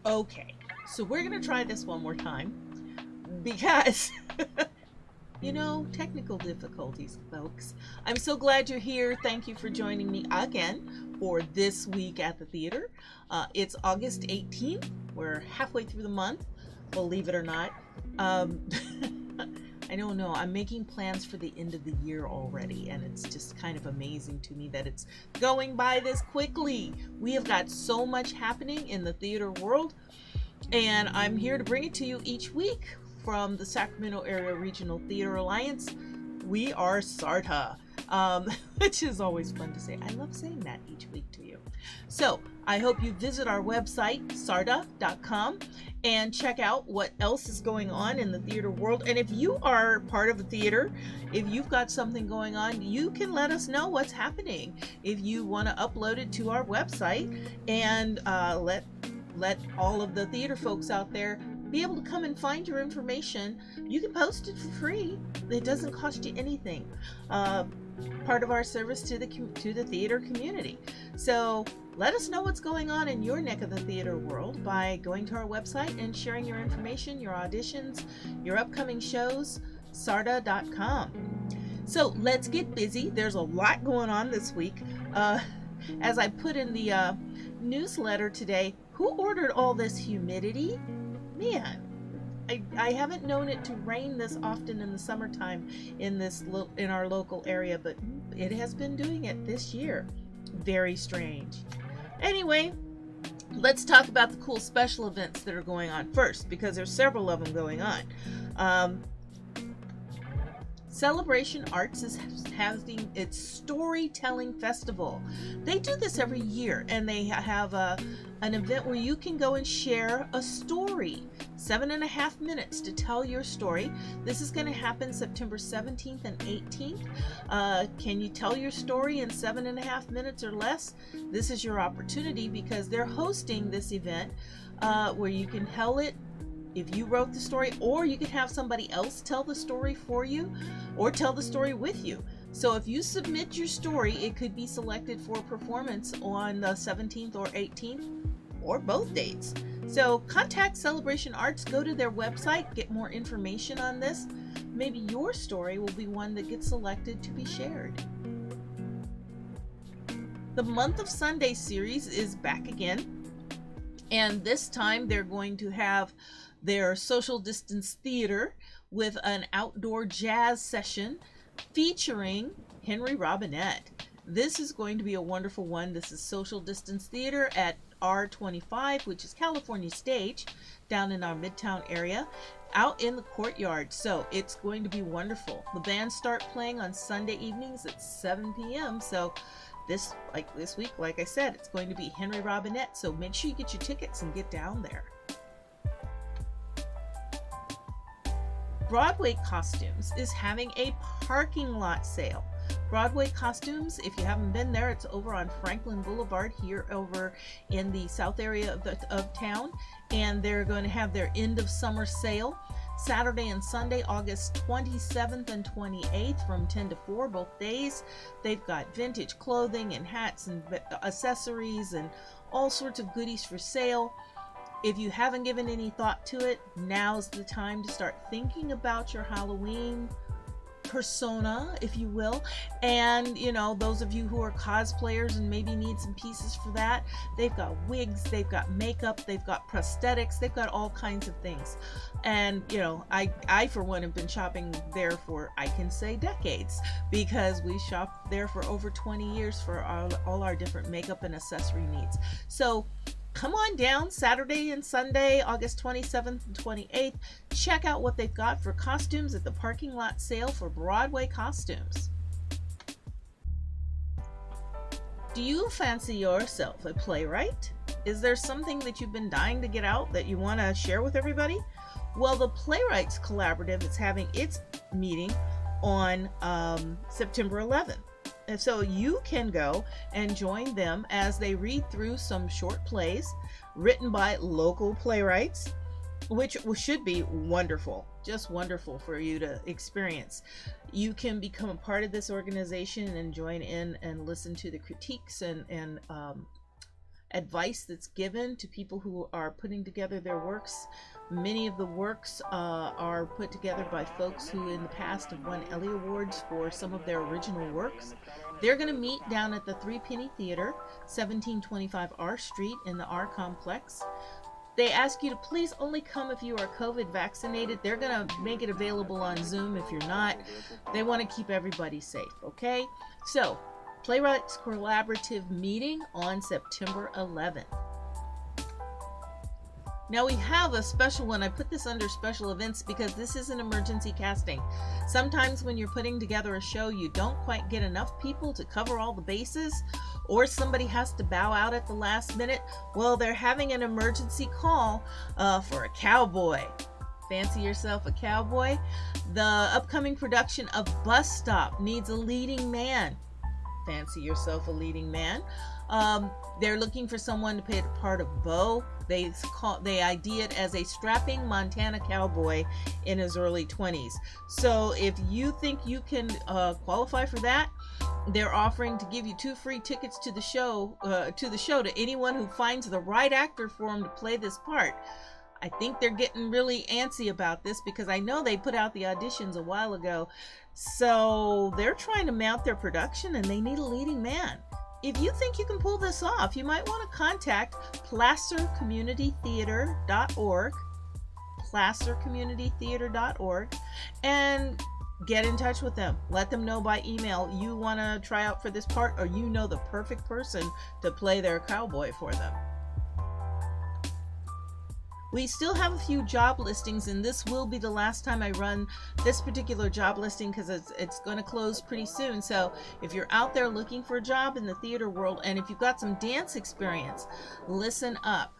Okay, so we're going to try this one more time because, technical difficulties, folks. I'm so glad you're here. Thank you for joining me again for this week at the theater. It's August 18th. We're halfway through the month, believe it or not. Um, I don't know. I'm making plans for the end of the year already, and it's just kind of amazing to me that it's going by this quickly. We have got so much happening in the theater world, and I'm here to bring it to you each week from the Sacramento Area Regional Theater Alliance. We are SARTA, which is always fun to say. I love saying that each week to you. So I hope you visit our website, sarta.com, and check out what else is going on in the theater world. And if you are part of a theater, if you've got something going on, you can let us know what's happening. If you want to upload it to our website and let all of the theater folks out there be able to come and find your information, you can post it for free. It doesn't cost you anything. Part of our service to the theater community. So let us know what's going on in your neck of the theater world by going to our website and sharing your information, your auditions, your upcoming shows, sarta.com. So let's get busy. There's a lot going on this week. As I put in the newsletter today, who ordered all this humidity? Man, I haven't known it to rain this often in the summertime in our local area, but it has been doing it this year. Very strange. Anyway, let's talk about the cool special events that are going on first, because there's several of them going on. Celebration Arts is having its storytelling festival. They do this every year, and they have an event where you can go and share a story. 7.5 minutes to tell your story. This is going to happen September 17th and 18th. Can you tell your story in 7.5 minutes or less? This is your opportunity, because they're hosting this event where you can tell it if you wrote the story, or you could have somebody else tell the story for you, or tell the story with you. So if you submit your story, it could be selected for performance on the 17th or 18th, or both dates. So contact Celebration Arts, go to their website, get more information on this. Maybe your story will be one that gets selected to be shared. The Month of Sunday series is back again, and this time they're going to have their social distance theater with an outdoor jazz session featuring Henry Robinette. This is going to be a wonderful one. This is social distance theater at R25, which is California Stage, down in our Midtown area, out in the courtyard. So it's going to be wonderful. The bands start playing on Sunday evenings at 7 p.m. So this week, like I said, it's going to be Henry Robinette. So make sure you get your tickets and get down there. Broadway Costumes is having a parking lot sale. Broadway Costumes, if you haven't been there, it's over on Franklin Boulevard here over in the south area of town, and they're going to have their end of summer sale Saturday and Sunday, August 27th and 28th from 10 to 4 both days. They've got vintage clothing and hats and accessories and all sorts of goodies for sale. If you haven't given any thought to it, now's the time to start thinking about your Halloween persona, if you will. And those of you who are cosplayers and maybe need some pieces for that, they've got wigs, they've got makeup, they've got prosthetics, they've got all kinds of things. And I for one have been shopping there for, I can say, decades, because we shopped there for over 20 years for all our different makeup and accessory needs. So come on down Saturday and Sunday, August 27th and 28th. Check out what they've got for costumes at the parking lot sale for Broadway Costumes. Do you fancy yourself a playwright? Is there something that you've been dying to get out that you want to share with everybody? Well, the Playwrights Collaborative is having its meeting on September 11th. And so you can go and join them as they read through some short plays written by local playwrights, which should be wonderful, just wonderful for you to experience. You can become a part of this organization and join in and listen to the critiques and advice that's given to people who are putting together their works. Many of the works are put together by folks who in the past have won Ellie Awards for some of their original works. They're going to meet down at the Three Penny Theater, 1725 R Street in the R Complex. They ask you to please only come if you are COVID vaccinated. They're going to make it available on Zoom if you're not. They want to keep everybody safe, okay? So, Playwrights Collaborative meeting on September 11th. Now we have a special one. I put this under special events because this is an emergency casting. Sometimes when you're putting together a show, you don't quite get enough people to cover all the bases, or somebody has to bow out at the last minute. Well, they're having an emergency call for a cowboy. Fancy yourself a cowboy? The upcoming production of Bus Stop needs a leading man. Fancy yourself a leading man. They're looking for someone to play the part of Bo. They ID it as a strapping Montana cowboy in his early 20s. So if you think you can qualify for that, they're offering to give you 2 free tickets to the show to anyone who finds the right actor for him to play this part. I think they're getting really antsy about this because I know they put out the auditions a while ago. So they're trying to mount their production and they need a leading man. If you think you can pull this off, you might want to contact placercommunitytheater.org, placercommunitytheater.org, and get in touch with them. Let them know by email you want to try out for this part, or you know the perfect person to play their cowboy for them. We still have a few job listings, and this will be the last time I run this particular job listing because it's going to close pretty soon. So if you're out there looking for a job in the theater world, and if you've got some dance experience, listen up.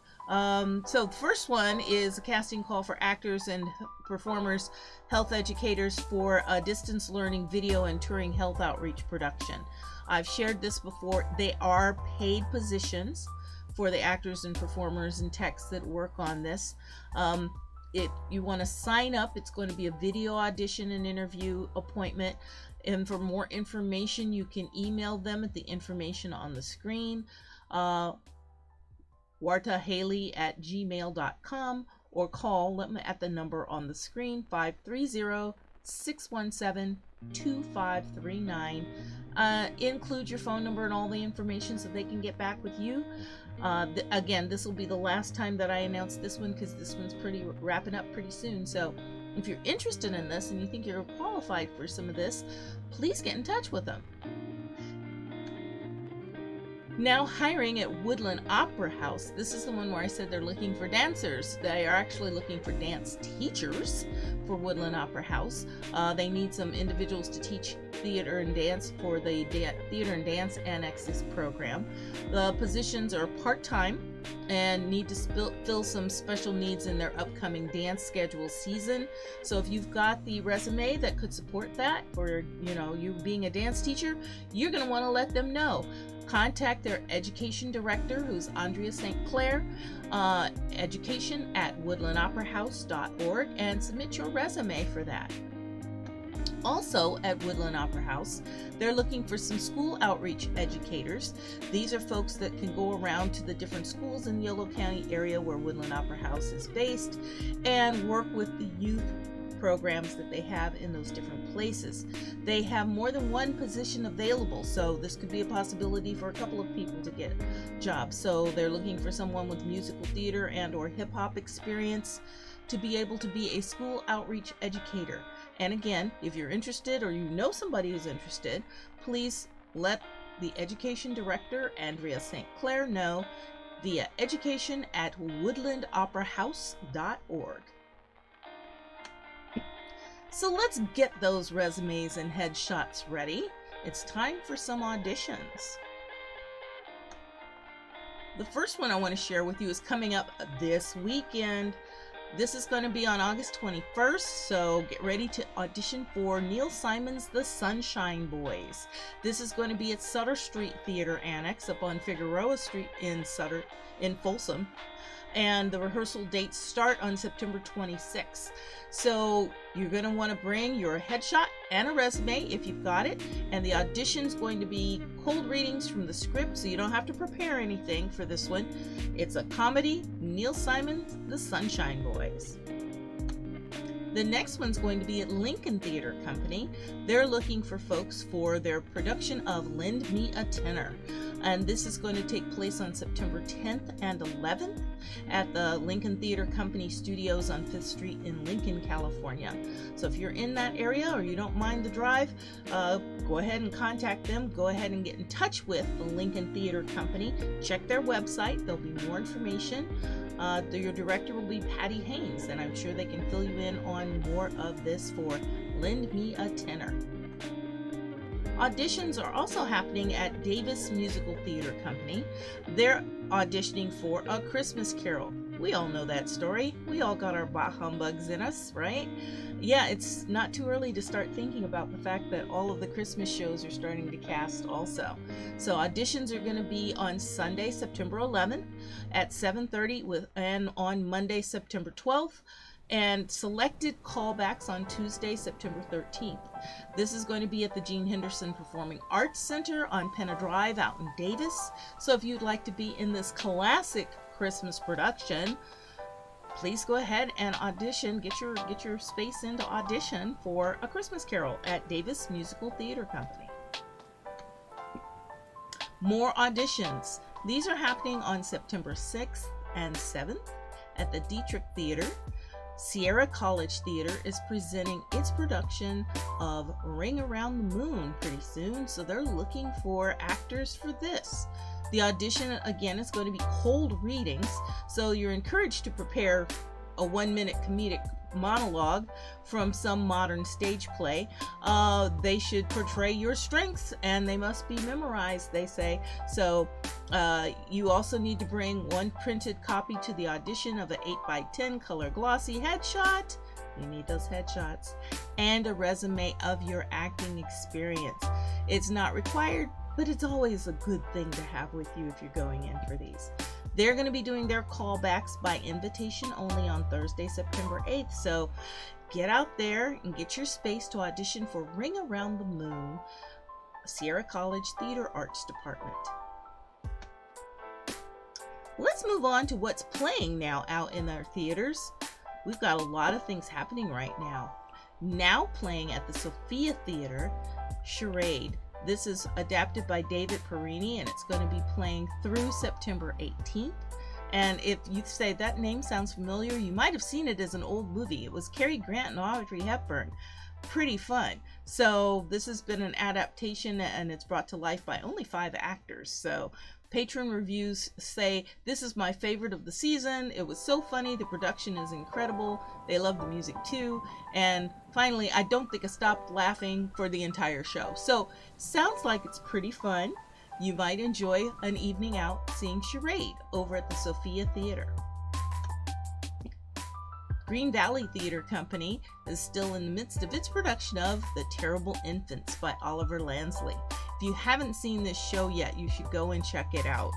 So the first one is a casting call for actors and performers, health educators for a distance learning video and touring health outreach production. I've shared this before. They are paid positions for the actors and performers and techs that work on this. You want to sign up. It's going to be a video audition and interview appointment. And for more information, you can email them at the information on the screen, wartahaley@gmail.com, or call them at the number on the screen, 530-617-2539. Include your phone number and all the information so they can get back with you. Again, this will be the last time that I announce this one because this one's wrapping up pretty soon. So if you're interested in this and you think you're qualified for some of this, please get in touch with them. Now hiring at Woodland Opera House. This is the one where I said they're looking for dancers. They are actually looking for dance teachers for Woodland Opera House. They need some individuals to teach theater and dance for the Theater and Dance Annexes program. The positions are part-time and need to fill some special needs in their upcoming dance schedule season. So if you've got the resume that could support that, or you being a dance teacher, you're going to want to let them know. Contact their education director, who's Andrea St. Clair, education@woodlandoperahouse.org, and submit your resume for that. Also at Woodland Opera House, they're looking for some school outreach educators. These are folks that can go around to the different schools in the Yolo County area where Woodland Opera House is based and work with the youth programs that they have in those different places. They have more than one position available, so this could be a possibility for a couple of people to get jobs. So they're looking for someone with musical theater and or hip-hop experience to be able to be a school outreach educator. And again, if you're interested or you know somebody who's interested, please let the education director, Andrea St. Clair, know via education@woodlandoperahouse.org. So let's get those resumes and headshots ready. It's time for some auditions. The first one I want to share with you is coming up this weekend. This is going to be on August 21st, so get ready to audition for Neil Simon's The Sunshine Boys. This is going to be at Sutter Street Theater Annex up on Figueroa Street in Folsom. and the rehearsal dates start on September 26th. So you're going to want to bring your headshot and a resume if you've got it, and the audition's going to be cold readings from the script, so you don't have to prepare anything for this one. It's a comedy, Neil Simon's The Sunshine Boys. The next one's going to be at Lincoln Theater Company. They're looking for folks for their production of Lend Me a Tenor. And this is going to take place on September 10th and 11th at the Lincoln Theater Company Studios on 5th Street in Lincoln, California. So if you're in that area or you don't mind the drive, go ahead and contact them. Go ahead and get in touch with the Lincoln Theater Company. Check their website. There'll be more information. Your director will be Patty Haynes, and I'm sure they can fill you in on more of this for Lend Me a Tenor. Auditions are also happening at Davis Musical Theater Company. They're auditioning for A Christmas Carol. We all know that story. We all got our bah humbugs in us, right? Yeah, it's not too early to start thinking about the fact that all of the Christmas shows are starting to cast also. So auditions are going to be on Sunday, September 11th at 7:30 and on Monday, September 12th. And selected callbacks on Tuesday, September 13th. This is going to be at the Gene Henderson Performing Arts Center on Penna Drive out in Davis. So if you'd like to be in this classic Christmas production, please go ahead and audition. Get your space into audition for A Christmas Carol at Davis Musical Theater Company. More auditions. These are happening on September 6th and 7th at the Dietrich Theater. Sierra College Theater is presenting its production of Ring Around the Moon pretty soon, so they're looking for actors for this. The audition, again, is going to be cold readings, so you're encouraged to prepare a 1-minute comedic monologue from some modern stage play. They should portray your strengths, and they must be memorized, they say. So you also need to bring one printed copy to the audition of an 8x10 color glossy headshot. You need those headshots, and a resume of your acting experience. It's not required, but it's always a good thing to have with you if you're going in for these. They're going to be doing their callbacks by invitation only on Thursday, September 8th. So get out there and get your space to audition for Ring Around the Moon, Sierra College Theater Arts Department. Let's move on to what's playing now out in our theaters. We've got a lot of things happening right now. Now playing at the Sophia Theater, Charade. This is adapted by David Perini, and it's going to be playing through September 18th. And if you say that name sounds familiar, you might have seen it as an old movie. It was Cary Grant and Audrey Hepburn. Pretty fun. So this has been an adaptation, and it's brought to life by only 5 actors. So patron reviews say, "This is my favorite of the season. It was so funny. The production is incredible. They love the music too. And finally, I don't think I stopped laughing for the entire show." So sounds like it's pretty fun. You might enjoy an evening out seeing Charade over at the Sophia Theater. Green Valley Theater Company is still in the midst of its production of The Terrible Infants by Oliver Lansley. If you haven't seen this show yet, you should go and check it out.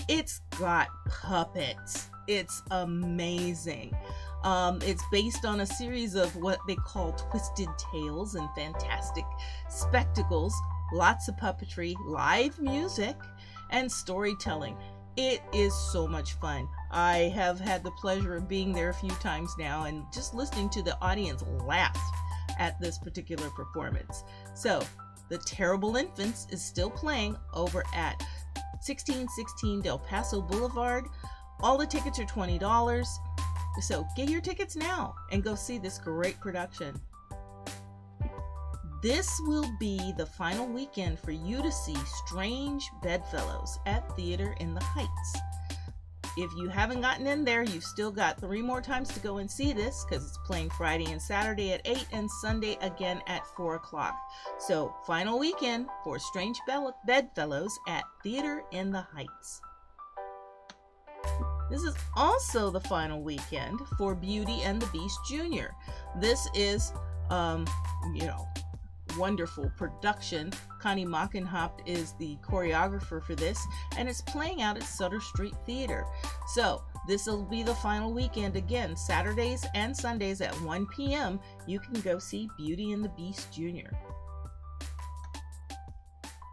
It's got puppets. It's amazing. It's based on a series of what they call twisted tales and fantastic spectacles, lots of puppetry, live music, and storytelling. It is so much fun. I have had the pleasure of being there a few times now and just listening to the audience laugh at this particular performance. So, The Terrible Infants is still playing over at 1616 Del Paso Boulevard. All the tickets are $20. So get your tickets now and go see this great production. This will be the final weekend for you to see Strange Bedfellows at Theater in the Heights. If you haven't gotten in there, you've still got 3 more times to go and see this, because it's playing Friday and Saturday at 8 and Sunday again at 4 o'clock. So final weekend for Strange Bedfellows at Theater in the Heights. This is also the final weekend for Beauty and the Beast Jr. This is, wonderful production. Connie Mockenhaupt is the choreographer for this, and it's playing out at Sutter Street Theater. So This will be the final weekend. Again, Saturdays and Sundays at 1 p.m. you can go see Beauty and the Beast Jr.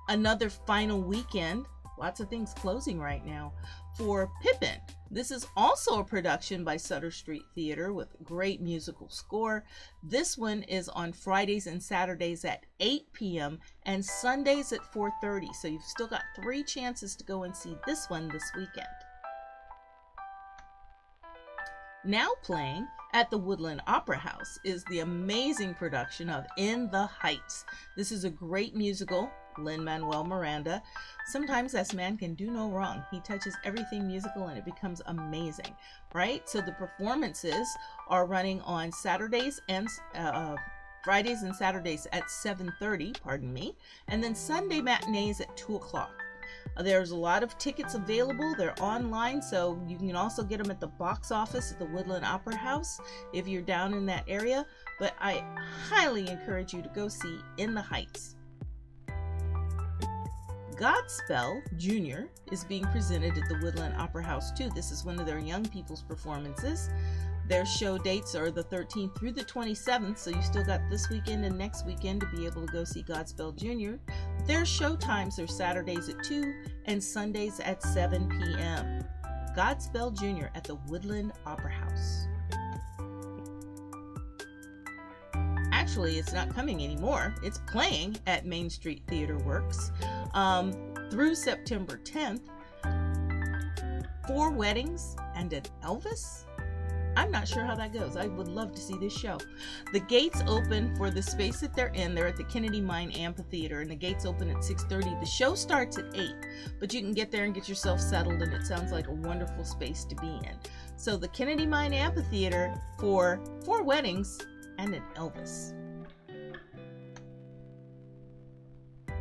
Another final weekend, lots of things closing right now, for Pippin. This is also a production by Sutter Street Theater with great musical score. This one is on Fridays and Saturdays at 8 p.m. and Sundays at 4:30. So you've still got 3 chances to go and see this one this weekend. Now playing at the Woodland Opera House is the amazing production of In the Heights. This is a great musical. Lin-Manuel Miranda. Sometimes this man can do no wrong. He touches everything musical and it becomes amazing, right? So the performances are running on Saturdays and Fridays and Saturdays at 7:30, pardon me, and then Sunday matinees at 2 o'clock. There's a lot of tickets available. They're online, so you can also get them at the box office at the Woodland Opera House if you're down in that area. But I highly encourage you to go see In the Heights. Godspell Jr. is being presented at the Woodland Opera House too. This is one of their young people's performances. Their show dates are the 13th through the 27th, so you still got this weekend and next weekend to be able to go see Godspell Jr. Their show times are Saturdays at 2 and Sundays at 7 p.m. Godspell Jr. at the Woodland Opera House. Actually, it's not coming anymore. It's playing at Main Street Theater Works through September 10th. 4 weddings and an Elvis? I'm not sure how that goes. I would love to see this show. The gates open for the space that they're in. They're at the Kennedy Mine Amphitheater, and the gates open at 6:30. The show starts at 8, but you can get there and get yourself settled, and it sounds like a wonderful space to be in. So the Kennedy Mine Amphitheater for 4 weddings and an Elvis.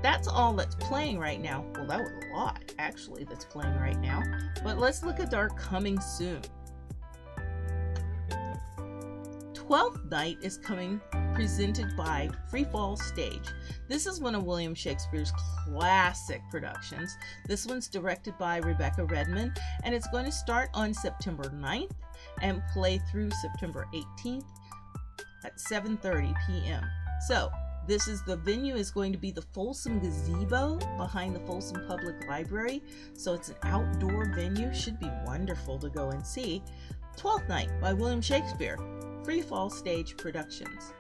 That's all that's playing right now. Well, that was a lot, actually, that's playing right now. But let's look at our coming soon. 12th Night is coming, presented by Freefall Stage. This is one of William Shakespeare's classic productions. This one's directed by Rebecca Redmond, and it's going to start on September 9th and play through September 18th at 7:30 p.m. So the venue is going to be the Folsom Gazebo behind the Folsom Public Library. So it's an outdoor venue. Should be wonderful to go and see. 12th Night by William Shakespeare. Freefall Stage Productions.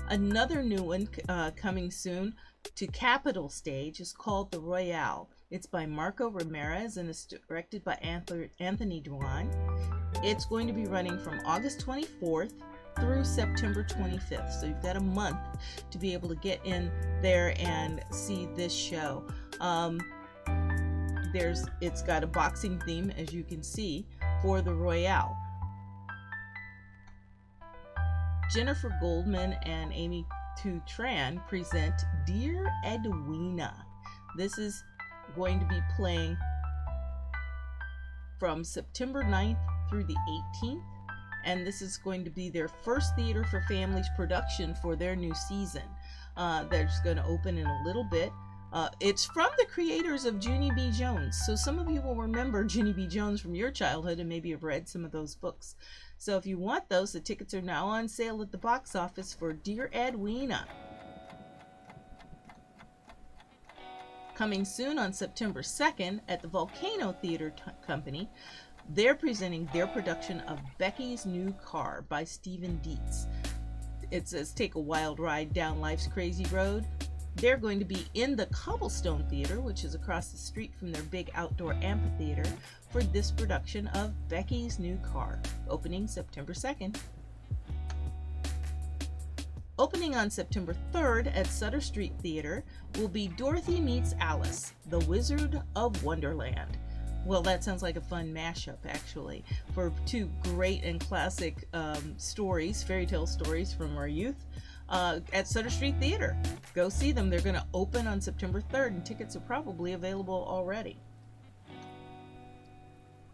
Another new one coming soon to Capitol Stage is called The Royale. It's by Marco Ramirez and it's directed by Anthony Dwan. It's going to be running from August 24th through September 25th. So you've got a month to be able to get in there and see this show. It's got a boxing theme, as you can see, for The Royale. Jennifer Goldman and Amy Tu Tran present Dear Edwina. This is going to be playing from September 9th through the 18th, and this is going to be their first Theater for Families production for their new season. They're just going to open in a little bit. It's from the creators of Junie B. Jones, so some of you will remember Junie B. Jones from your childhood and maybe have read some of those books. So if you want those, the tickets are now on sale at the box office for Dear Edwina. Coming soon on September 2nd at the Volcano Theater Company, they're presenting their production of Becky's New Car by Stephen Dietz. It says, take a wild ride down life's crazy road. They're going to be in the Cobblestone Theater, which is across the street from their big outdoor amphitheater, for this production of Becky's New Car, opening September 2nd. Opening on September 3rd at Sutter Street Theater will be Dorothy Meets Alice, The Wizard of Wonderland. Well, that sounds like a fun mashup, actually, for 2 great and classic stories, fairy tale stories from our youth. At Sutter Street Theater. Go see them. They're going to open on September 3rd, and tickets are probably available already.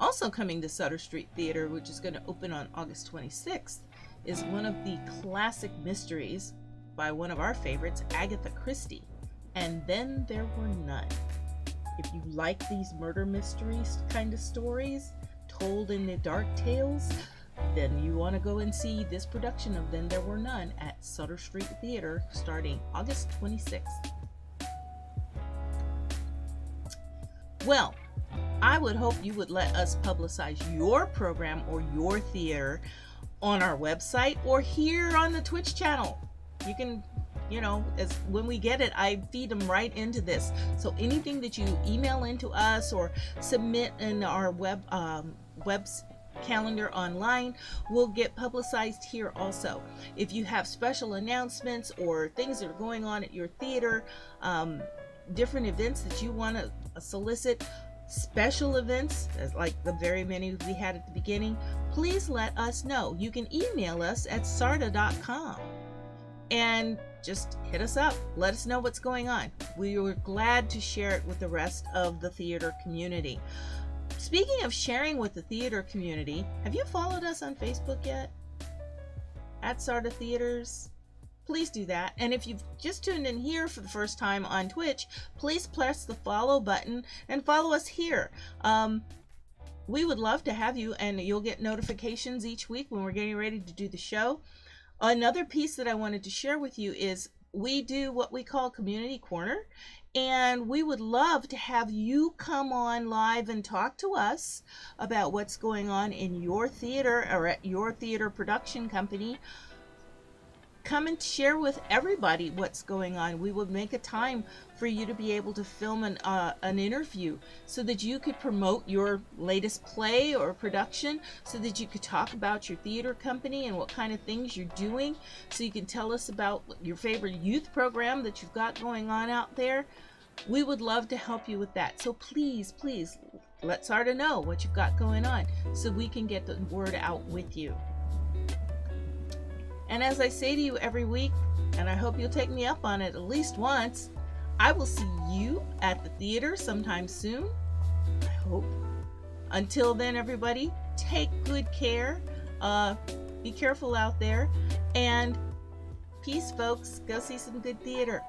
Also coming to Sutter Street Theater, which is going to open on August 26th, is one of the classic mysteries by one of our favorites, Agatha Christie, And Then There Were None. If you like these murder mysteries kind of stories told in the dark tales, then you want to go and see this production of Then There Were None at Sutter Street Theater starting August 26th. Well, I would hope you would let us publicize your program or your theater on our website or here on the Twitch channel. You can, as when we get it, I feed them right into this. So anything that you email into us or submit in our web calendar online will get publicized here also. If you have special announcements or things that are going on at your theater, different events that you want to solicit, special events like the very many we had at the beginning, please let us know. You can email us at sarda.com and just hit us up. Let us know what's going on. We were glad to share it with the rest of the theater community. Speaking of sharing with the theater community, have you followed us on Facebook yet? At Sarda Theaters? Please do that. And if you've just tuned in here for the first time on Twitch, please press the follow button and follow us here. We would love to have you, and you'll get notifications each week when we're getting ready to do the show. Another piece that I wanted to share with you is we do what we call Community Corner, and we would love to have you come on live and talk to us about what's going on in your theater or at your theater production company. Come and share with everybody what's going on. We would make a time for you to be able to film an interview so that you could promote your latest play or production, so that you could talk about your theater company and what kind of things you're doing, so you can tell us about your favorite youth program that you've got going on out there. We would love to help you with that. So please let Sarda know what you've got going on so we can get the word out with you. And as I say to you every week, and I hope you'll take me up on it at least once, I will see you at the theater sometime soon, I hope. Until then, everybody, take good care. Be careful out there. And peace, folks. Go see some good theater.